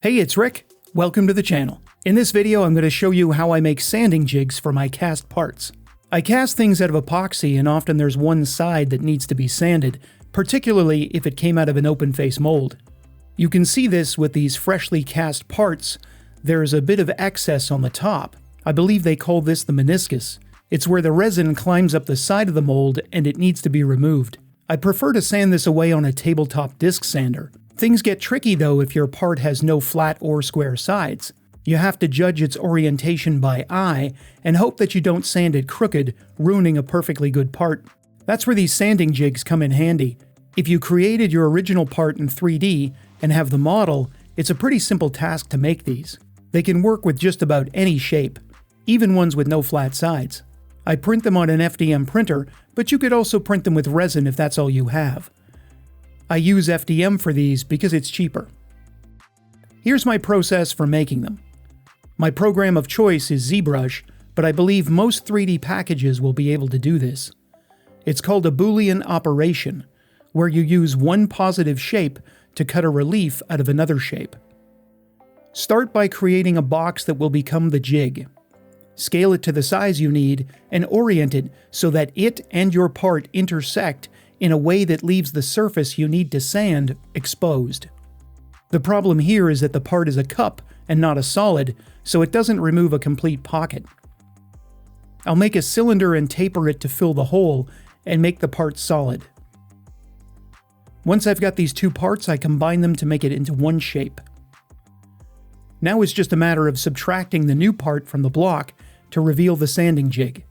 Hey, it's Rick. Welcome to the channel. In this video, I'm going to show you how I make sanding jigs for my cast parts. I cast things out of epoxy, and often there's one side that needs to be sanded, particularly if it came out of an open face mold. You can see this with these freshly cast parts. There's a bit of excess on the top. I believe they call this the meniscus. It's where the resin climbs up the side of the mold and it needs to be removed. I prefer to sand this away on a tabletop disc sander. Things get tricky though if your part has no flat or square sides. You have to judge its orientation by eye and hope that you don't sand it crooked, ruining a perfectly good part. That's where these sanding jigs come in handy. If you created your original part in 3D and have the model, it's a pretty simple task to make these. They can work with just about any shape, even ones with no flat sides. I print them on an FDM printer, but you could also print them with resin if that's all you have. I use FDM for these because it's cheaper. Here's my process for making them. My program of choice is ZBrush, but I believe most 3D packages will be able to do this. It's called a Boolean operation, where you use one positive shape to cut a relief out of another shape. Start by creating a box that will become the jig. Scale it to the size you need and orient it so that it and your part intersect in a way that leaves the surface you need to sand exposed. The problem here is that the part is a cup and not a solid, so it doesn't remove a complete pocket. I'll make a cylinder and taper it to fill the hole and make the part solid. Once I've got these two parts, I combine them to make it into one shape. Now it's just a matter of subtracting the new part from the block to reveal the sanding jig.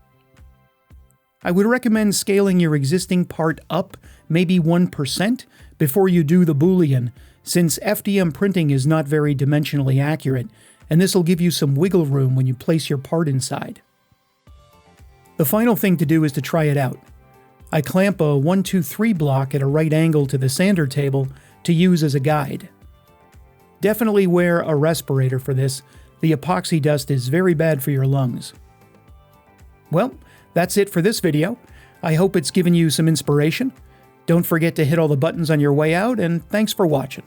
I would recommend scaling your existing part up maybe 1% before you do the Boolean, since FDM printing is not very dimensionally accurate, and this will give you some wiggle room when you place your part inside. The final thing to do is to try it out. I clamp a 1-2-3 block at a right angle to the sander table to use as a guide. Definitely wear a respirator for this. The epoxy dust is very bad for your lungs. Well, that's it for this video. I hope it's given you some inspiration. Don't forget to hit all the buttons on your way out, and thanks for watching.